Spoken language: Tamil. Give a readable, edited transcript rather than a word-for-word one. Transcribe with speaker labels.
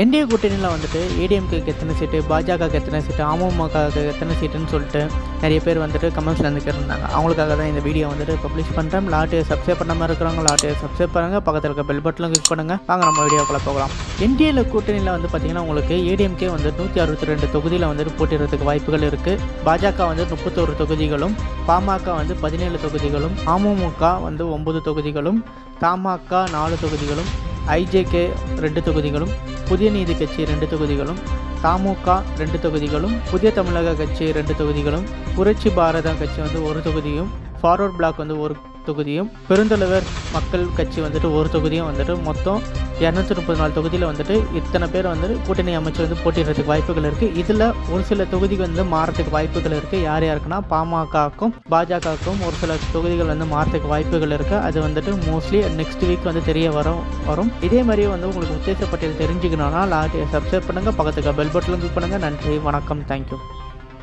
Speaker 1: என்டிஏ கூட்டணியில் வந்துட்டு ஏடிஎம்கேக்கு எத்தனை சீட்டு, பாஜகவுக்கு எத்தனை சீட்டு, அமமுகவுக்கு எத்தனை சீட்டுன்னு சொல்லிட்டு நிறைய பேர் வந்துட்டு கமெண்ட்ஸில் வந்து கேட்டிருந்தாங்க. அவங்களுக்காக தான் இந்த வீடியோ வந்துட்டு பப்ளிஷ் பண்ணுறேன். லாட்டு சப்ஸ்கிரைப் பண்ணாமல் இருக்கிறவங்க லாட்டு சப்ஸ்கிரைப் பண்ணுங்கள், பக்கத்தில் இருக்க பெல் பட்டனில் கிளிக் பண்ணுங்கள். வாங்க நம்ம வீடியோக்குள்ளே போகலாம். என்டிஏல கூட்டணியில் வந்து பார்த்திங்கன்னா உங்களுக்கு ஏடிஎம்கே வந்து 162 தொகுதியில் வந்துட்டு போட்டிடுறதுக்கு வாய்ப்புகள் இருக்குது. பாஜக வந்து 31 தொகுதிகளும், பாமக வந்து 17 தொகுதிகளும், அமமுக வந்து 9 தொகுதிகளும், தமாக 4 தொகுதிகளும், ஐஜேகே 2 தொகுதிகளும், புதிய நீதி கட்சி 2 தொகுதிகளும், தமுக 2 தொகுதிகளும், புதிய தமிழக கட்சி 2 தொகுதிகளும், புரட்சி பாரதம் கட்சி வந்து 1 தொகுதியும், ஃபார்வர்ட் பிளாக் வந்து 1 தொகுதியும், பெருந்தலைவர் மக்கள் கட்சி வந்துட்டு 1 தொகுதியும் வந்துட்டு மொத்தம் 234 தொகுதியில் வந்துட்டு இத்தனை பேர் வந்துட்டு கூட்டணி அமைச்சு வந்து போட்டிடுறதுக்கு வாய்ப்புகள் இருக்குது. இதில் ஒரு சில தொகுதி வந்து மாறத்துக்கு வாய்ப்புகள் இருக்குது. யார் யாருக்குன்னா பாமகவுக்கும் பாஜகவுக்கும் ஒரு சில தொகுதிகள் வந்து மாறத்துக்கு வாய்ப்புகள் இருக்குது. அது வந்துட்டு மோஸ்ட்லி நெக்ஸ்ட் வீக் வந்து தெரிய வரும். இதே மாதிரியே வந்து உங்களுக்கு உத்தேச பட்டியல் தெரிஞ்சுக்கணும்னா லாட்டு சப்ஸ்கிரைப் பண்ணுங்கள், பக்கத்துக்கு பெல் பட்டனில் கிளிக் பண்ணுங்கள். நன்றி, வணக்கம், தேங்க்யூ.